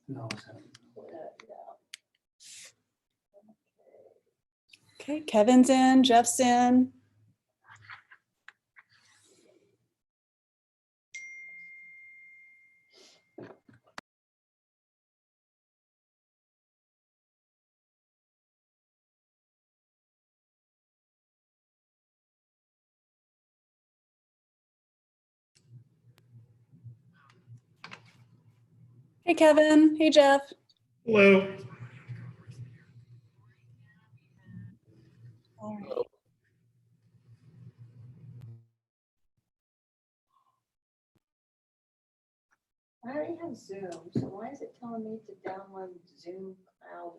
No, it's happening. Okay, Kevin's in, Jeff's in. Hey, Kevin. Hey, Jeff. Hello. I already have Zoom, so why is it telling me to download Zoom Cloud?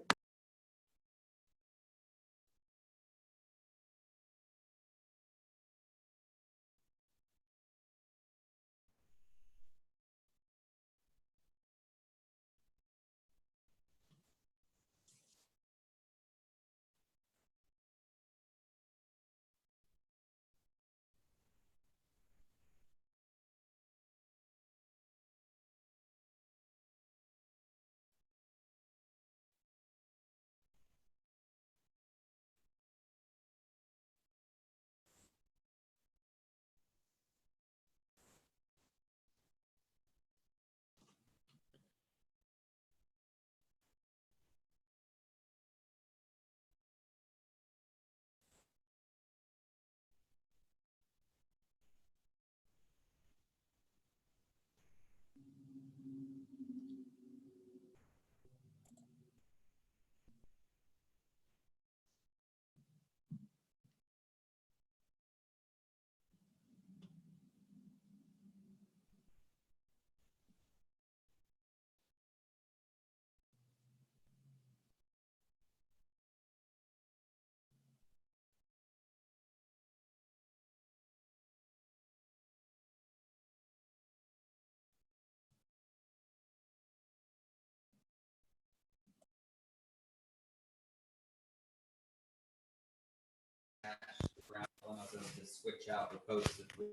Allows us to switch out the posts that we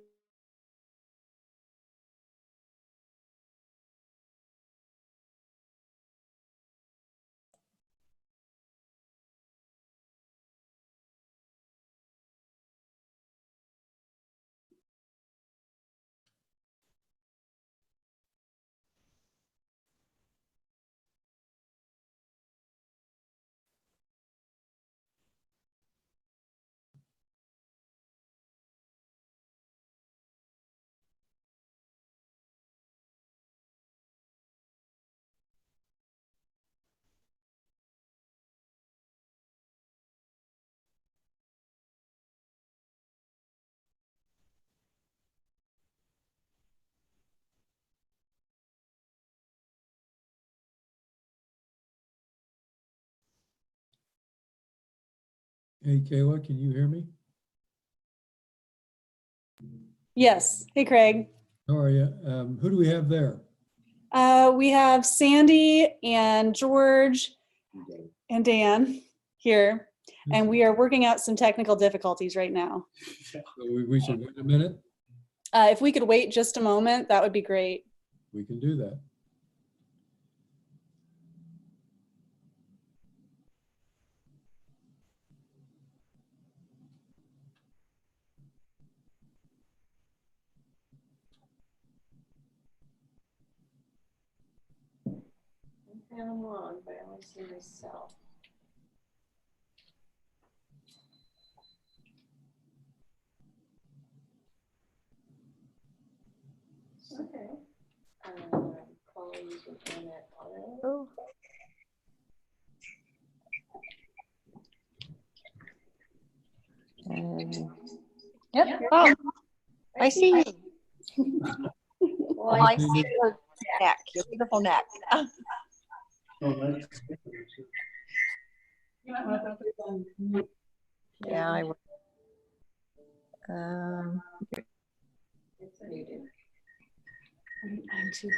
Hey, Kayla, can you hear me? Yes. Hey, Craig. How are you? Who do we have there? We have Sandy and George and Dan here, and we are working out some technical difficulties right now. So we should wait a minute. If we could wait just a moment, that would be great. We can do that. I'm kind of wrong, but I only see myself. Okay. Call using internet auto. Yep. Oh, I see you. Well, I see see your neck, your beautiful neck. Oh, that's- Yeah, I would. it's muted. I'm too.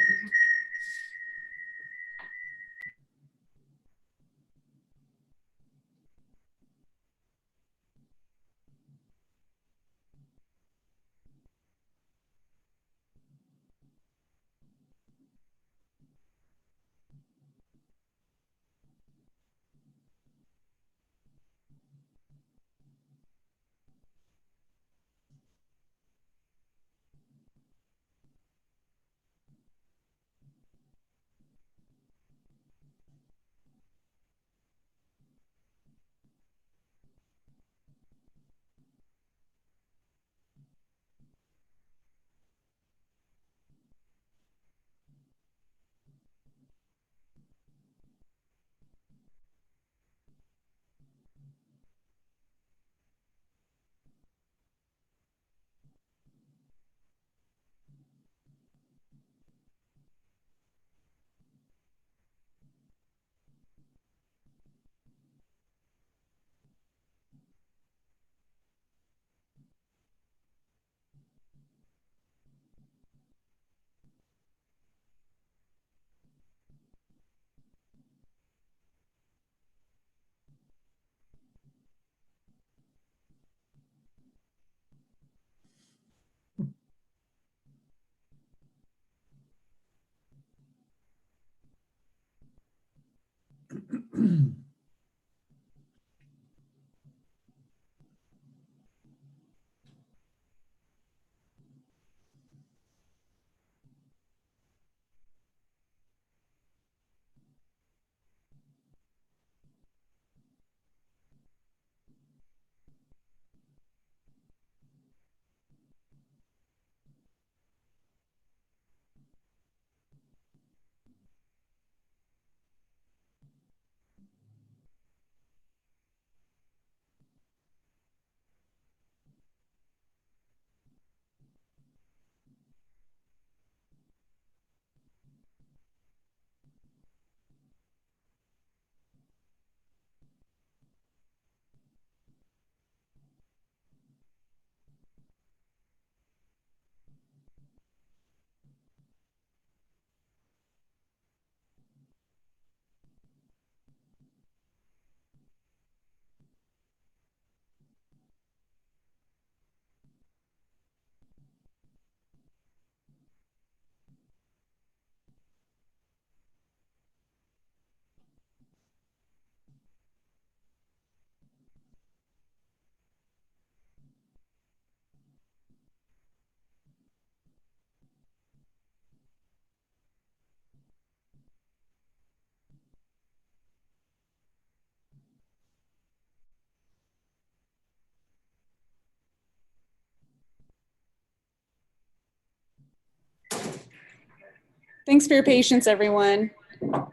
Thanks for your patience, everyone. Are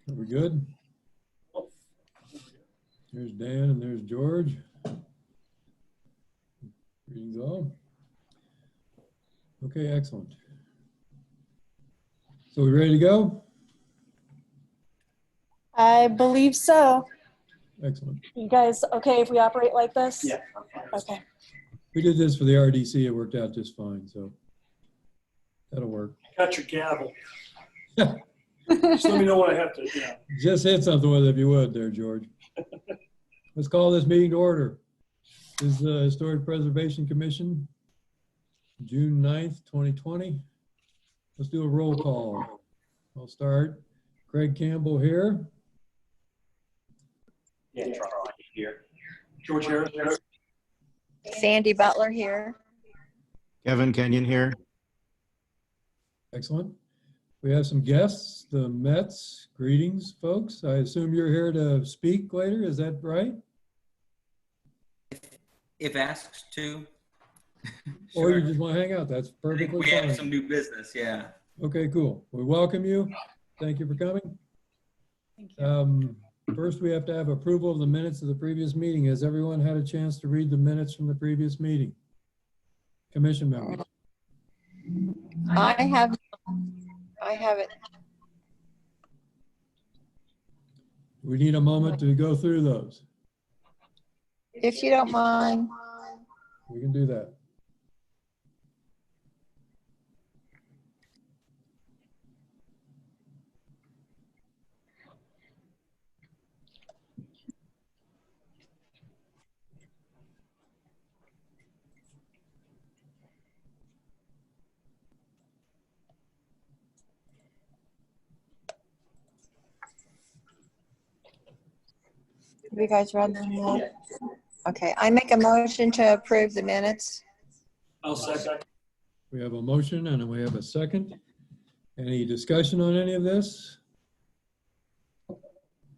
we good? There's Dan and there's George. Greetings all. Okay, excellent. So we ready to go? I believe so. Excellent. You guys okay if we operate like this? Yeah. Okay. We did this for the RDC. It worked out just fine, so that'll work. Got your gavel. Just let me know what I have to, yeah. Just hit something with it if you would there, George. Let's call this meeting to order. This is the Historic Preservation Commission, June 9th, 2020. Let's do a roll call. I'll start. Craig Campbell here. Yeah, Charlie here. George Harris here. Sandy Butler here. Kevin Kenyon here. Excellent. We have some guests, the Mets. Greetings, folks. I assume you're here to speak later. Is that right? If asked to. Or you Sure. just want to hang out? That's I think perfectly we have fine. some new business, yeah. Okay, cool. We welcome you. Thank you for coming. Thank you. First, we have to have approval of the minutes of the previous meeting. Has everyone had a chance to read the minutes from the previous meeting? Commission members. I haven't. We need a moment to go through those. If you don't mind. We can do that. Have you guys read them yet? Okay, I make a motion to approve the minutes. I'll second. We have a motion and we have a second. Any discussion on any of this?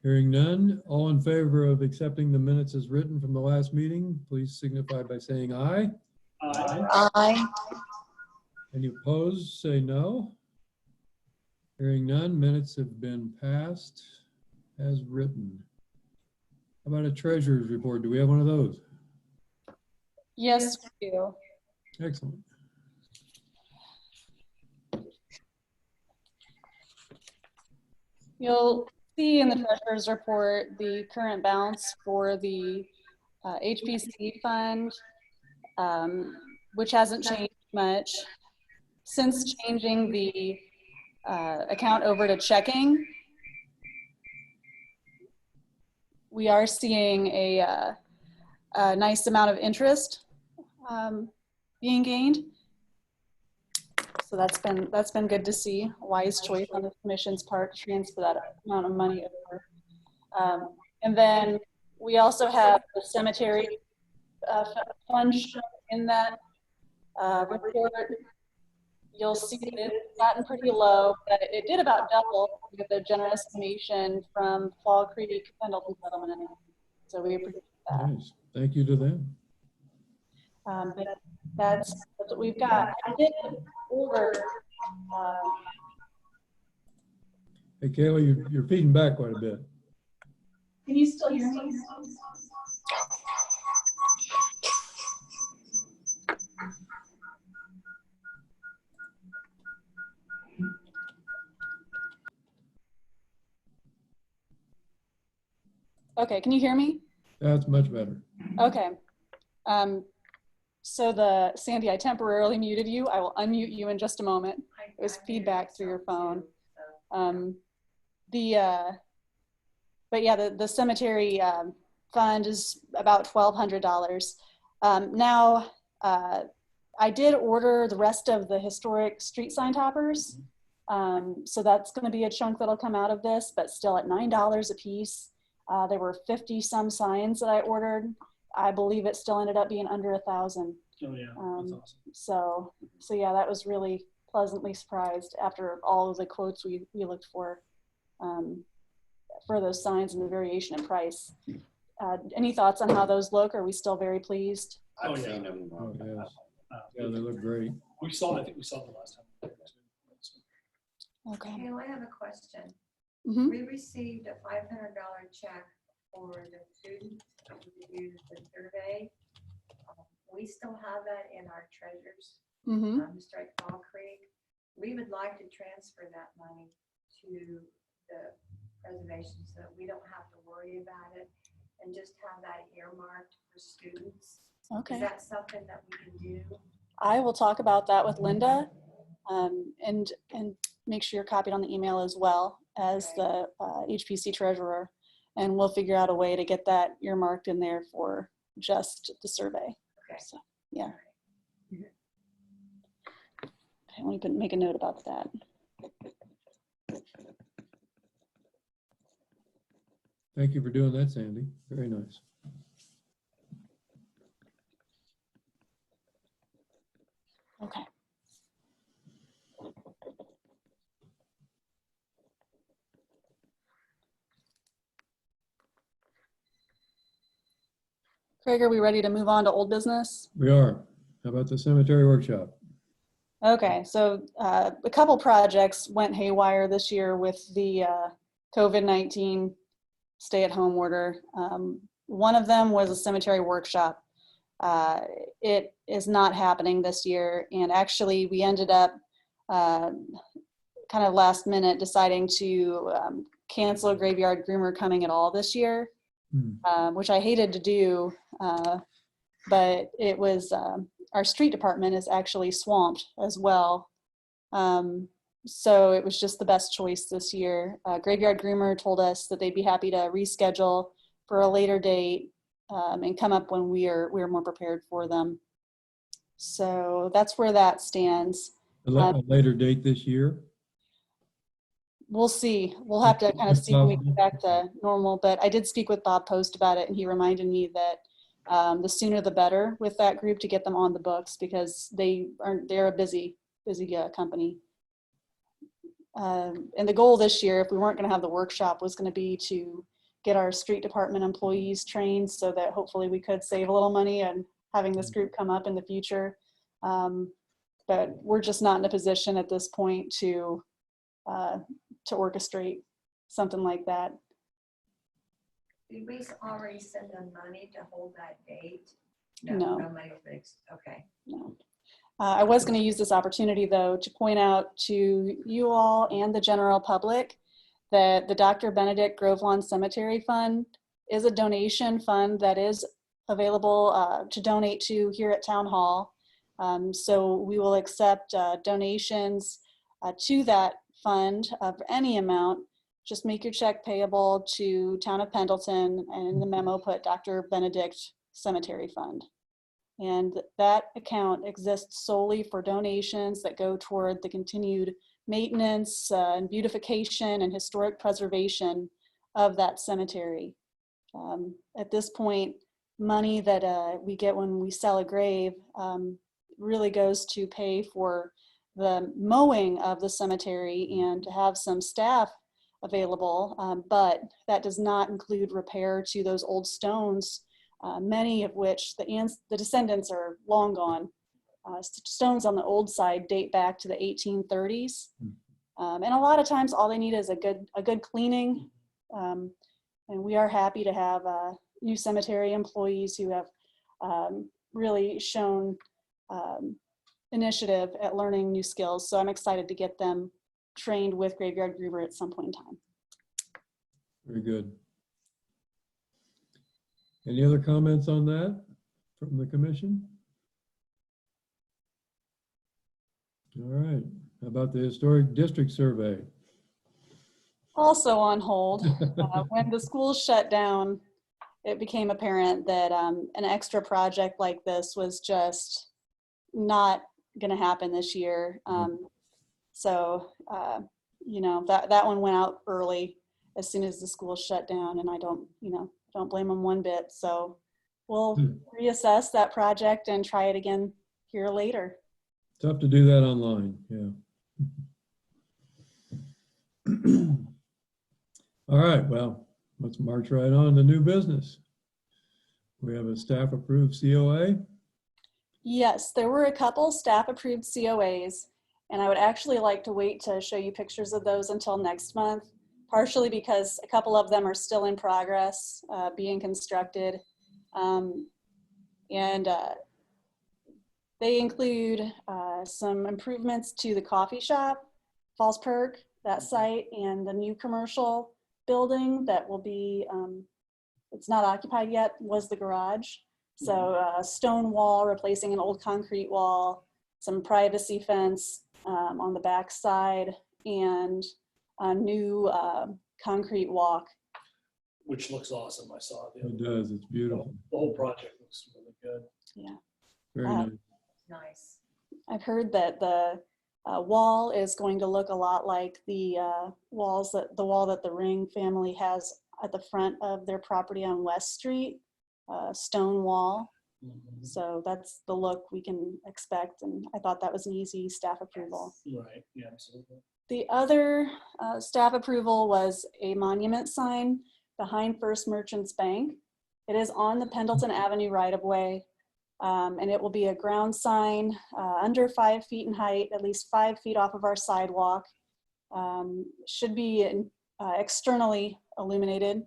Hearing none, all in favor of accepting the minutes as written from the last meeting, please signify by saying aye. Aye. Any opposed, say no. Hearing none, minutes have been passed as written. How about a treasurer's report? Do we have one of those? Yes, we do. Excellent. You'll see in the treasurer's report the current balance for the HPC fund, which hasn't changed much. Since changing the account over to checking, we are seeing a nice amount of interest being gained. So that's been good to see. A wise choice on the commission's part to transfer that amount of money over. And then we also have the cemetery fund in that report. You'll see that it's gotten pretty low, but it did about double with a generous donation from Fall Creek Pendleton Settlement. So we appreciate that. Nice. Thank you to them. But that's what we've got. I did order. Hey, Kayla, you're feeding back quite a bit. Can you still hear me? Okay, can you hear me? That's much better. Okay. So Sandy, I temporarily muted you. I will unmute you in just a moment. It was feedback through your phone. But yeah, the cemetery fund is about $1,200. Now, I did order the rest of the historic street sign toppers. So that's going to be a chunk that'll come out of this, but still at $9 a piece. There were 50 some signs that I ordered. I believe it still ended up being under 1,000. Oh, yeah, that's awesome. So yeah, that was really pleasantly surprised after all of the quotes we looked for those signs and the variation in price. Any thoughts on how those look? Are we still very pleased? Oh, yeah. Oh, yes. Yeah, they look great. I think we saw them last time. Okay. You know, I have a question. Mhm. We received a $500 check for the students to do the survey. We still have that in our treasures, Mhm. Strike Fall Creek. We would like to transfer that money to the preservation so that we don't have to worry about it and just have that earmarked for students. Is Okay. that something that we can do? I will talk about that with Linda, and make sure you're copied on the email as well as the HPC treasurer, and we'll figure out a way to get that earmarked in there for just the survey. Okay. So, yeah. Okay, we can make a note about that. Thank you for doing that, Sandy. Very nice. Okay. Craig, are we ready to move on to old business? We are. How about the cemetery workshop? Okay, so a couple projects went haywire this year with the COVID-19 stay-at-home order. One of them was a cemetery workshop. It is not happening this year, and actually we ended up kind of last minute deciding to cancel Graveyard Groomer coming at all this year, which I hated to do, but it was, our street department is actually swamped as well. So it was just the best choice this year. Graveyard Groomer told us that they'd be happy to reschedule for a later date and come up when we're more prepared for them. So that's where that stands. A later date this year? We'll see. We'll have to kind of see when we get back to normal. But I did speak with Bob Post about it, and he reminded me that the sooner the better with that group to get them on the books, because they're a busy company. And the goal this year, if we weren't going to have the workshop, was going to be to get our street department employees trained so that hopefully we could save a little money on having this group come up in the future. But we're just not in a position at this point to orchestrate something like that. Did we already send them money to hold that date? No. No money fixed. Okay. No. I was going to use this opportunity, though, to point out to you all and the general public that the Dr. Benedict Grove Lawn Cemetery Fund is a donation fund that is available to donate to here at Town Hall. So we will accept donations to that fund of any amount. Just make your check payable to Town of Pendleton, and in the memo put Dr. Benedict Cemetery Fund. And that account exists solely for donations that go toward the continued maintenance and beautification and historic preservation of that cemetery. At this point, money that we get when we sell a grave really goes to pay for the mowing of the cemetery and to have some staff available, but that does not include repair to those old stones, many of which the descendants are long gone. Stones on the old side date back to the 1830s. And a lot of times all they need is a good cleaning. And we are happy to have new cemetery employees who have really shown initiative at learning new skills. So I'm excited to get them trained with Graveyard Groomer at some point in time. Very good. Any other comments on that from the commission? All right. How about the historic district survey? Also on hold. When the schools shut down, it became apparent that an extra project like this was just not going to happen this year. So, you know, that one went out early as soon as the school shut down, and I don't blame them one bit. So we'll reassess that project and try it again here later. Tough to do that online, yeah. All right, well, let's march right on to new business. We have a staff approved COA. Yes, there were a couple staff approved COAs, And I would actually like to wait to show you pictures of those until next month, partially because a couple of them are still in progress, being constructed. They include some improvements to the coffee shop, Falls Perk, that site, and the new commercial building that will be, it's not occupied yet, was the garage. So a stone wall replacing an old concrete wall, some privacy fence on the back side, and a new concrete walk. Which looks awesome. I saw it. It does, it's beautiful. The whole project looks really good. Yeah. Very nice. Nice. I've heard that the wall is going to look a lot like the wall that the Ring family has at the front of their property on West Street, stone wall. So that's the look we can expect, and I thought that was an easy staff approval. Right, yeah, absolutely. The other staff approval was a monument sign behind First Merchants Bank. It is on the Pendleton Avenue right-of-way, and it will be a ground sign under 5 feet in height, at least 5 feet off of our sidewalk. Should be externally illuminated.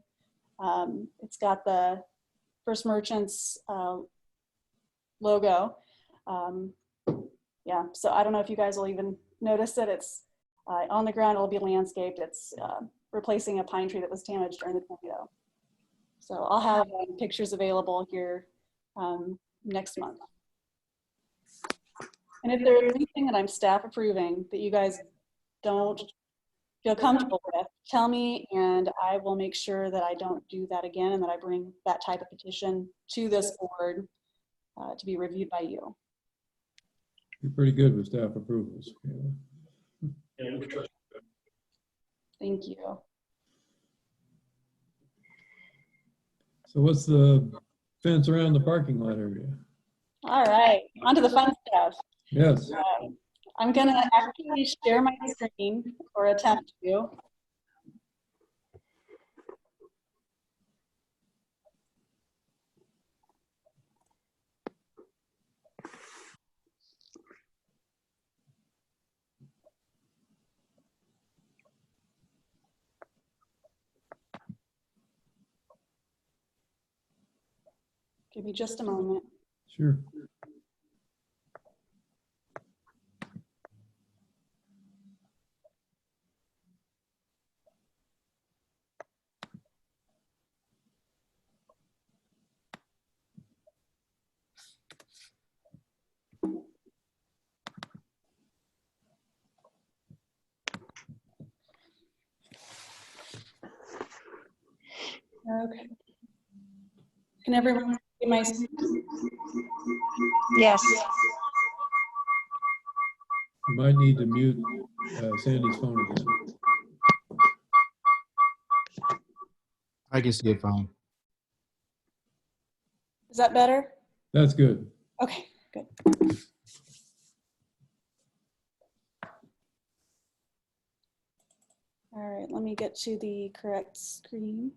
It's got the First Merchants logo. Yeah, so I don't know if you guys will even notice it. It's on the ground, it'll be landscaped. It's replacing a pine tree that was damaged during the tornado. So I'll have pictures available here next month. And if there's anything that I'm staff approving that you guys don't feel comfortable with, tell me, and I will make sure that I don't do that again and that I bring that type of petition to this board to be reviewed by you. You're pretty good with staff approvals. Kayla. Yeah, we trust you. Thank you. So what's the fence around the parking lot area? All right, on to the fun stuff. Yes, I'm gonna actually share my screen, or attempt to. Give me just a moment. sure. Okay. Can everyone see my? Yes. You might need to mute Sandy's phone again. I can see it fine. Is that better? That's good. Okay, good. All right, let me get to the correct screen.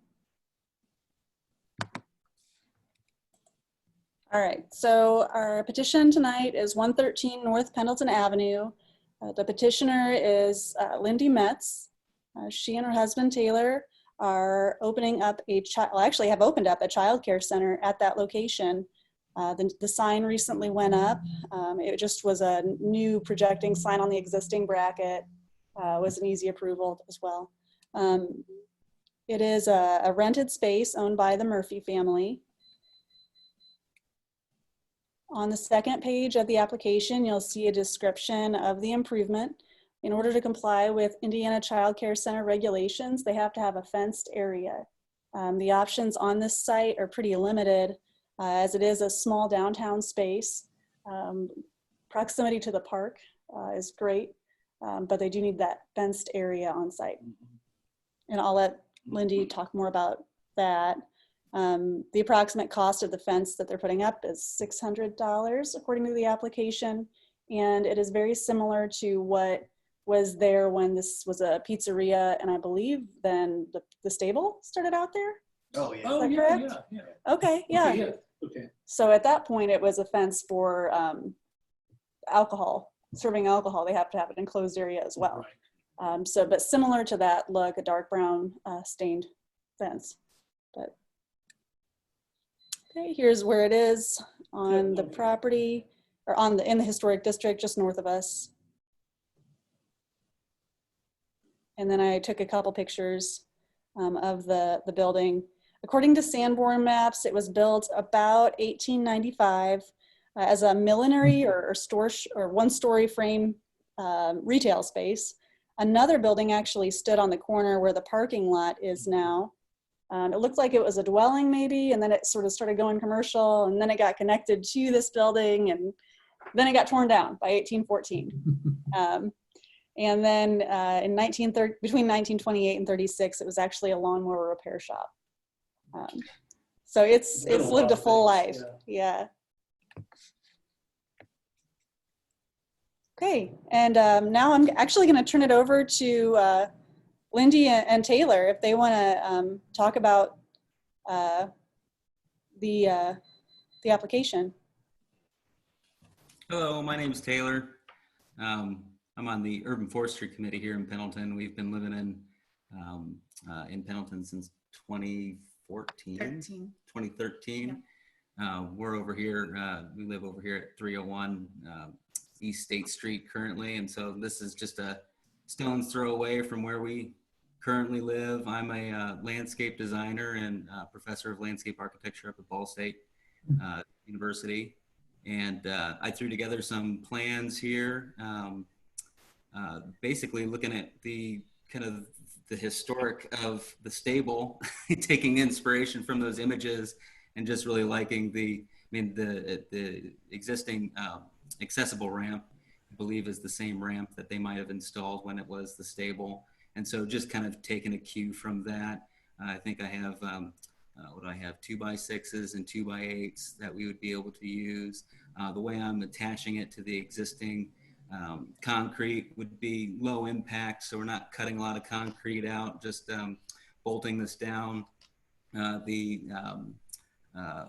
All right, so our petition tonight is 113 North Pendleton Avenue. The petitioner is Lindy Metz. She and her husband Taylor are opening up actually have opened up a childcare center at that location. The sign recently went up. It just was a new projecting sign on the existing bracket. Was an easy approval as well. It is a rented space owned by the Murphy family. On the second page of the application, you'll see a description of the improvement. In order to comply with Indiana Child Care Center regulations, they have to have a fenced area. The options on this site are pretty limited as it is a small downtown space. Proximity to the park is great, but they do need that fenced area on site. And I'll let Lindy talk more about that. The approximate cost of the fence that they're putting up is $600 according to the application. And it is very similar to what was there when this was a pizzeria, and I believe then the stable started out there. Oh, yeah. Is that correct? Yeah. Okay, yeah. Okay, yeah. Okay. So at that point, it was a fence for alcohol serving alcohol, they have to have an enclosed area as well. Right. But similar to that look, a dark brown stained fence. But okay, here's where it is on the property, or in the historic district, just north of us. And then I took a couple pictures of the building. According to Sanborn maps, it was built about 1895 as a millinery or one-story frame retail space. Another building actually stood on the corner where the parking lot is now. It looked like it was a dwelling maybe, and then it sort of started going commercial, and then it got connected to this building, and then it got torn down by 1814. And then between 1928 and 36, it was actually a lawnmower repair shop. So it's Done a lived lot a of full things, life. Yeah. Okay, and now I'm actually going to turn it over to Lindy and Taylor if they want to talk about the application. Hello, my name is Taylor. I'm on the Urban Forestry Committee here in Pendleton. We've been living in Pendleton since 2013. We're over here, we live over here at 301 East State Street currently. And so this is just a stone's throw away from where we currently live. I'm a landscape designer and professor of landscape architecture up at Ball State University. And I threw together some plans here, basically looking at the kind of the historic of the stable, taking inspiration from those images and just really liking the existing accessible ramp, I believe is the same ramp that they might have installed when it was the stable. And so just kind of taking a cue from that. I think I have, what do I have, 2x6s and 2x8s that we would be able to use. The way I'm attaching it to the existing concrete would be low impact, so we're not cutting a lot of concrete out, just bolting this down. The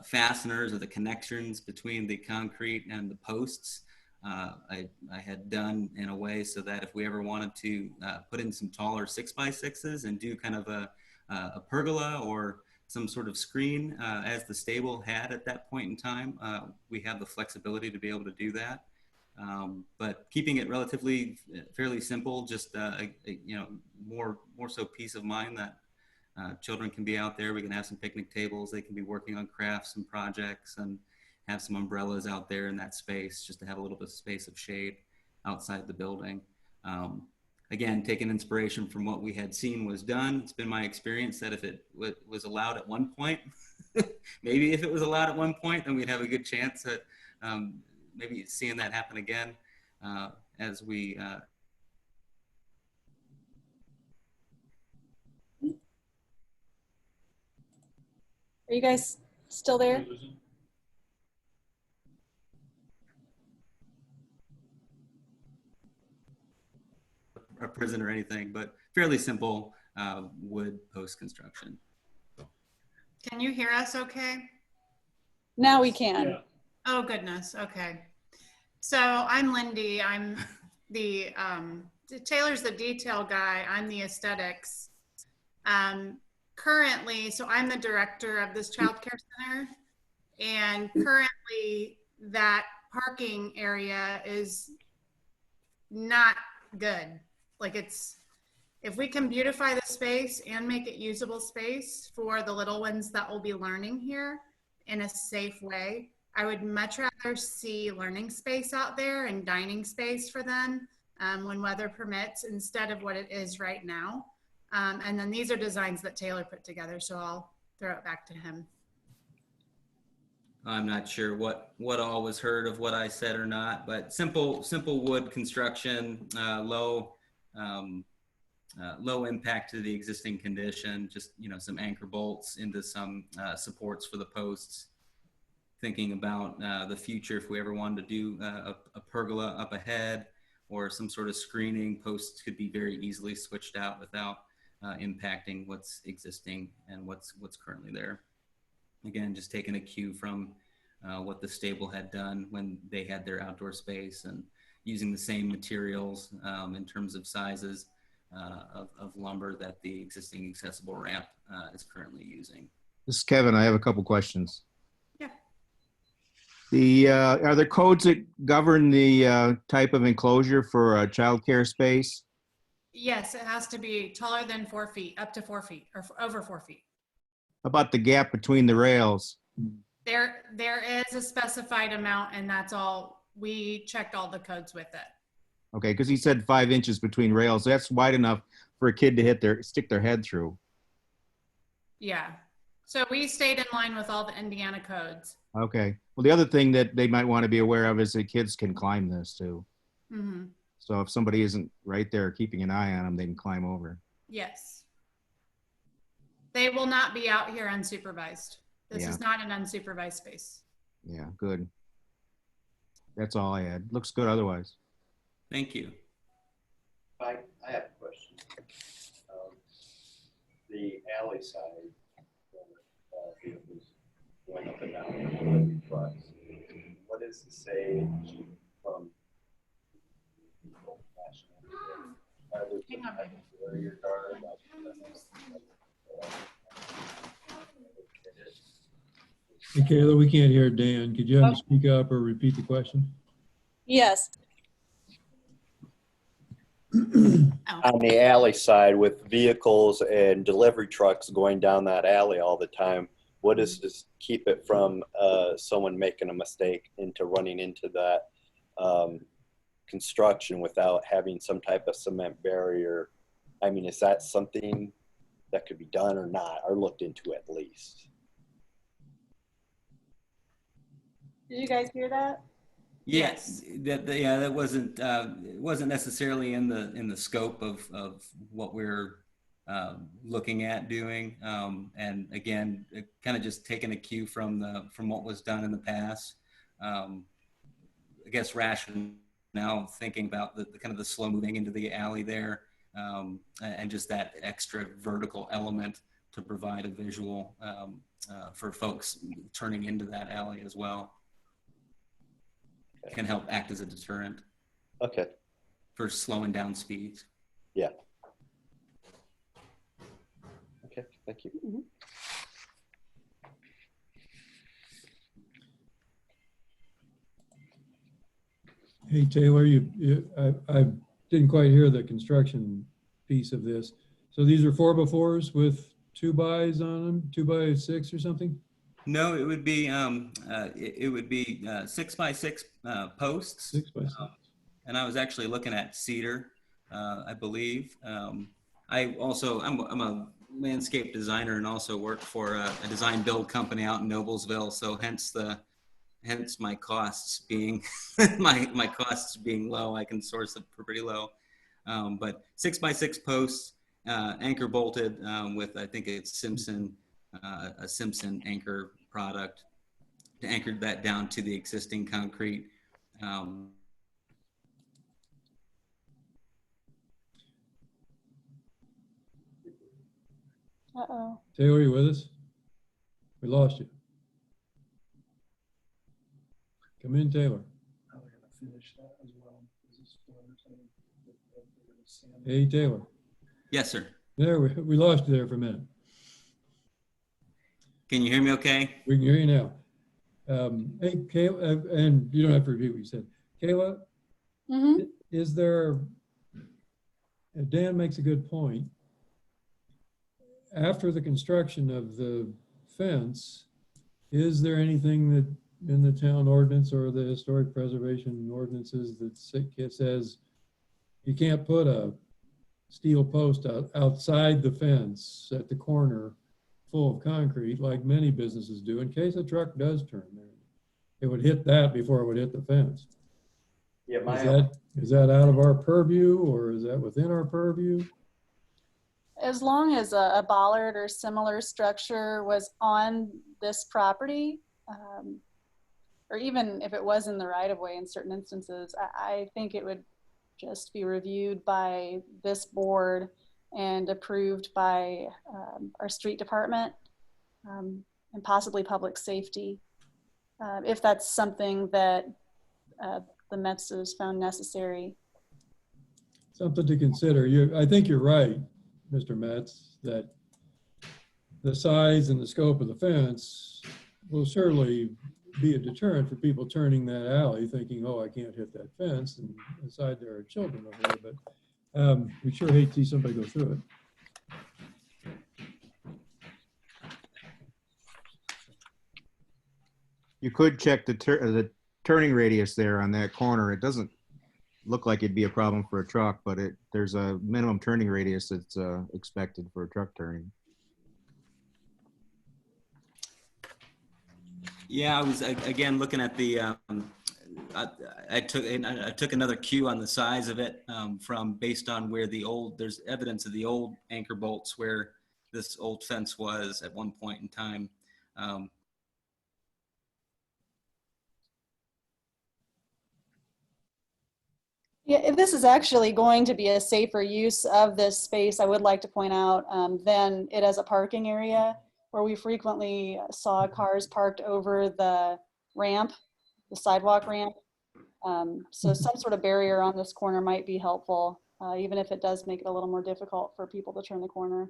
fasteners or the connections between the concrete and the posts, I had done in a way so that if we ever wanted to put in some taller 6x6s and do kind of a pergola or some sort of screen as the stable had at that point in time, we have the flexibility to be able to do that. But keeping it relatively fairly simple, just more so peace of mind that children can be out there. We can have some picnic tables. They can be working on crafts and projects, and have some umbrellas out there in that space, just to have a little bit of space of shade outside the building. Again, taking inspiration from what we had seen was done. It's been my experience that if it was allowed at one point, maybe if it was allowed at one point, then we'd have a good chance at maybe seeing that happen again as we Are you guys still there? a prison or anything, but fairly simple wood post construction. Can you hear us okay? Now we can. Yeah. Oh, goodness. Okay. So I'm Lindy. I'm Taylor's the detail guy. I'm the aesthetics. Currently, so I'm the director of this child care center, and currently that parking area is not good. Like, if we can beautify the space and make it usable space for the little ones that will be learning here in a safe way, I would much rather see learning space out there and dining space for them when weather permits, instead of what it is right now. And then these are designs that Taylor put together, so I'll throw it back to him. I'm not sure what all was heard of what I said or not, but simple wood construction, low impact to the existing condition. Just some anchor bolts into some supports for the posts. Thinking about the future, if we ever wanted to do a pergola up ahead or some sort of screening, posts could be very easily switched out without impacting what's existing and what's currently there. Again, just taking a cue from what the stable had done when they had their outdoor space, and using the same materials in terms of sizes of lumber that the existing accessible ramp is currently using. This is Kevin. I have a couple questions. Yeah. Are there codes that govern the type of enclosure for a childcare space? Yes, it has to be taller than 4 feet, up to 4 feet, or over 4 feet. How about the gap between the rails? There is a specified amount, and that's all. We checked all the codes with it. Okay, because he said 5 inches between rails. That's wide enough for a kid to stick their head through. Yeah. So we stayed in line with all the Indiana codes. Okay. Well, the other thing that they might want to be aware of is that kids can climb this too. Mm-hmm. So if somebody isn't right there keeping an eye on them, they can climb over. Yes. They will not be out here unsupervised. This Yeah. is not an unsupervised space. Yeah, good. That's all I had. Looks good otherwise. Thank you. I have a question. The alley side, vehicles going up and down, trucks, what does it say from Hang on, baby. your guard? Hey, Kayla, we can't hear Dan. Could you have him speak up or repeat the question? Yes. On the alley side with vehicles and delivery trucks going down that alley all the time, what does this keep it from someone making a mistake into running into that construction without having some type of cement barrier? I mean, is that something that could be done or not, or looked into at least? Did you guys hear that? Yes, that wasn't it wasn't necessarily in the scope of what we're looking at doing, and again, kind of just taking a cue from what was done in the past. I guess rationale thinking about the kind of the slow moving into the alley there, and just that extra vertical element to provide a visual for folks turning into that alley as well. Can help act as a deterrent. Okay. For slowing down speeds. Yeah. Okay, thank you. Mm-hmm. Hey, Taylor, I didn't quite hear the construction piece of this. So these are 4x4s with 2x on them, 2x6 or something? No, it would be 6x6 posts. 6x6. And I was actually looking at cedar, I believe. I'm a landscape designer and also work for a design build company out in Noblesville. So hence my costs being my costs being low. I can source it for pretty low. But 6x6 posts, anchor bolted with, I think it's Simpson. A Simpson anchor product to anchor that down to the existing concrete. Uh-oh. Taylor, are you with us? We lost you. Come in, Taylor. Hey, Taylor. Yes, sir. There, we lost you there for a minute. Can you hear me okay? We can hear you now. Hey, Kayla, and you don't have to repeat what you said. Kayla, Mm-hmm. is there, Dan makes a good point. After the construction of the fence, is there anything that in the town ordinance or the historic preservation ordinances that says you can't put a steel post outside the fence at the corner full of concrete like many businesses do in case a truck does turn there? It would hit that before it would hit the fence. Yeah, Is that out of our purview or is that within our purview? As long as a bollard or similar structure was on this property, or even if it was in the right of way in certain instances, I think it would just be reviewed by this board and approved by our street department and possibly public safety. If that's something that the Metzos found necessary. Something to consider. I think you're right, Mr. Metz, that the size and the scope of the fence will certainly be a deterrent for people turning that alley thinking, oh, I can't hit that fence, and inside there are children over there, but we sure hate to see somebody go through it. You could check the turning radius there on that corner. It doesn't look like it'd be a problem for a truck, but there's a minimum turning radius that's expected for a truck turning. Yeah, I was again looking at the. I took another cue on the size of it from based on where there's evidence of the old anchor bolts where this old fence was at one point in time. Yeah, if this is actually going to be a safer use of this space, I would like to point out than it as a parking area where we frequently saw cars parked over the ramp, the sidewalk ramp. So some sort of barrier on this corner might be helpful, even if it does make it a little more difficult for people to turn the corner.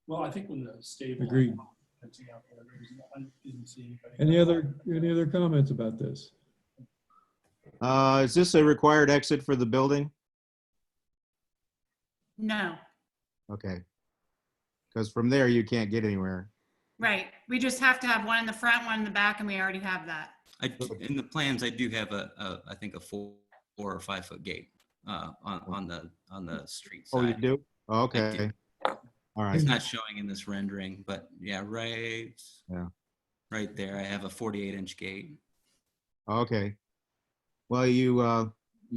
Well, I think when the stable. Agreed. Fencing out there, I didn't see anybody. Any other comments about this? Is this a required exit for the building? No, Okay. Because from there, you can't get anywhere. right. We just have to have one in the front, one in the back, and we already have that. In the plans, I do have I think a 4 or 5 foot gate on the street side. Oh, you do? I Okay. do. All right. It's not showing in this rendering, but yeah, right there, I have a 48-inch gate. Okay. Well, you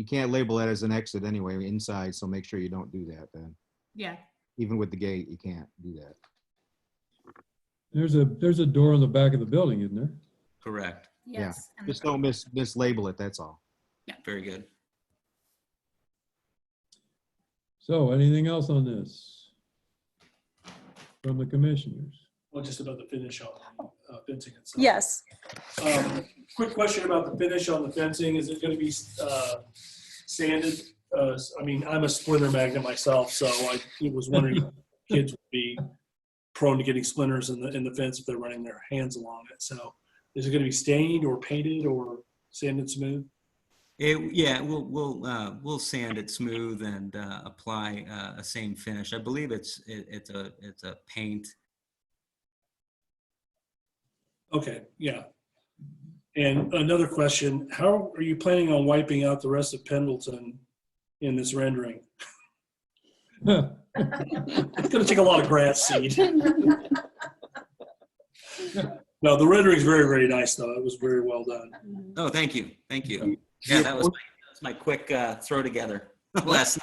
can't label that as an exit anyway inside, so make sure you don't do that then. Yeah. Even with the gate, you can't do that. There's a door on the back of the building, isn't there? Correct. Yes. Yeah. Just don't mislabel it, that's all. Very good. So anything else on this from the commissioners? Well, just about the finish on fencing itself. Yes. Quick question about the finish on the fencing. Is it going to be sanded? I mean, I'm a splinter magnet myself, so I was wondering if kids would be prone to getting splinters in the fence if they're running their hands along it. So is it going to be stained or painted or sanded smooth? Yeah, we'll sand it smooth and apply a same finish. I believe it's a paint. Okay, yeah. And another question, how are you planning on wiping out the rest of Pendleton in this rendering? It's going to take a lot of grass seed. No, the rendering is very, very nice, though. It was very well done. Oh, thank you. Thank you. Yeah, that was my quick throw together last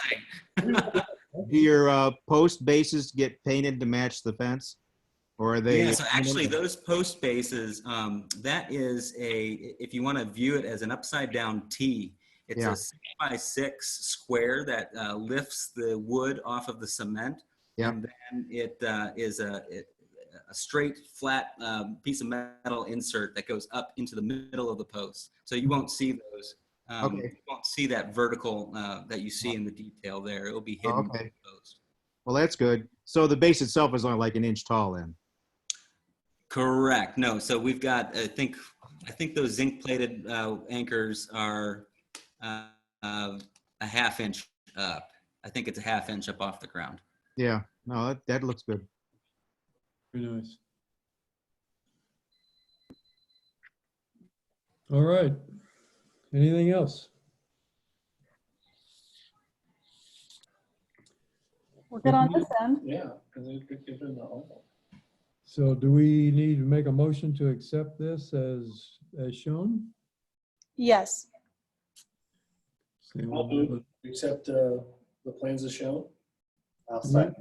night. Do your post bases get painted to match the fence? Or are they? Yeah, so actually those post bases, that is if you want to view it as an upside down T, it's a 6x6 square that lifts the wood off of the cement. Yeah. And then it is a straight, flat piece of metal insert that goes up into the middle of the post. So you won't see those. Okay. You won't see that vertical that you see in the detail there. It'll be hidden by the post. Well, that's good. So the base itself is only like an inch tall then? Correct. No. So we've got, I think those zinc plated anchors are a half inch up. I think it's a half inch up off the ground. Yeah. No, that looks good. Very nice. All right. Anything else? We're good on this end. Yeah, because it could get in the hole. So do we need to make a motion to accept this as shown? Yes. I'll move, accept the plans as shown. I'll second.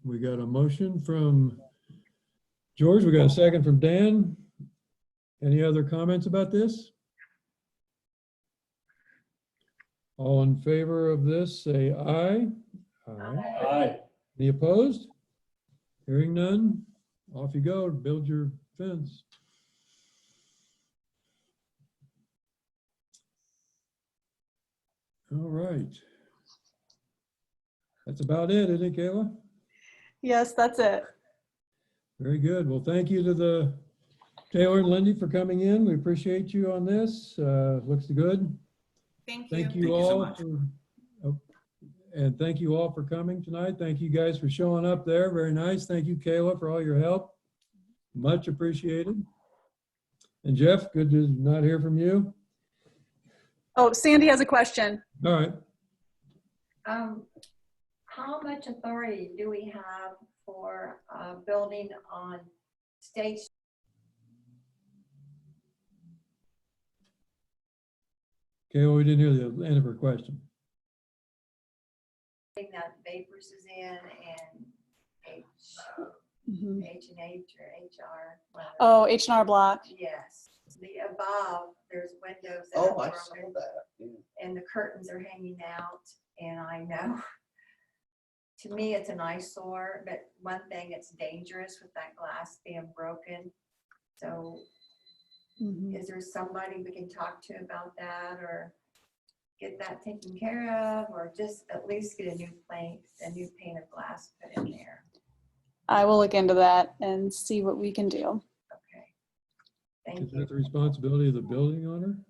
We got a motion from George. We got a second from Dan. Any other comments about this? All in favor of this, say aye. Aye. Aye. Any opposed? Hearing none, off you go to build your fence. All right. That's about it, isn't it, Kayla? Yes, that's it. Very good. Well, thank you to the Taylor and Lindy for coming in. We appreciate you on this. Looks good. Thank Thank you. you Thank you so all much. and thank you all for coming tonight. Thank you guys for showing up there. Very nice. Thank you, Kayla, for all your help. Much appreciated. And Jeff, good to not hear from you. Oh, Sandy has a question. All right. How much authority do we have for building on State Kayla, we didn't hear the end of her question. Street that Vapors is in and Mhm. H&H or HR? whatever? Oh, H&R Block. Yes, the above, there's windows that Oh, are I saw broken that. Yeah. and the curtains are hanging out. And I know, to me, it's an eyesore, but one thing, it's dangerous with that glass being broken. So Mhm. is there somebody we can talk to about that or get that taken care of, or just at least get a new pane of glass put in there? I will look into that and see what we can do. Okay. Thank Is you. that the responsibility of the building owner?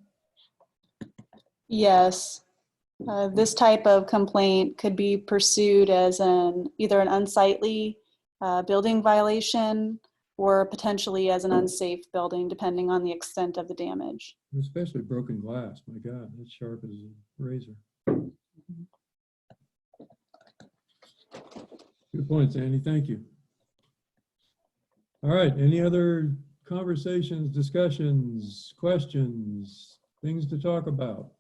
Yes. This type of complaint could be pursued as either an unsightly building violation or potentially as an unsafe building, depending on the extent of the damage. Especially broken glass. My God, that's sharp as a razor. Good point, Sandy. Thank you. All right. Any other conversations, discussions, questions, things to talk about?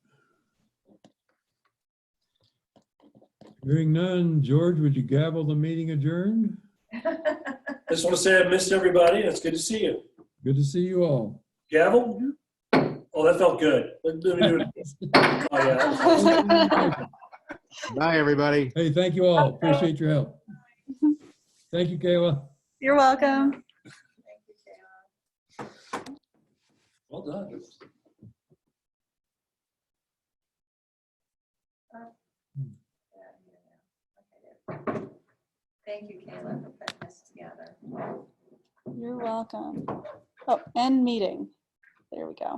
Hearing none, George, would you gavel the meeting adjourned? I just want to say I missed everybody. It's good to see you. Good to see you all. Gavel? Oh, that felt good. Let me do it. Oh, yeah. Bye, everybody. Hey, thank you all. Appreciate your help. Thank you, Kayla. You're welcome. Thank you, Kayla. Well done. Thank you, Kayla, for putting this together. You're welcome. Oh, end meeting. There we go.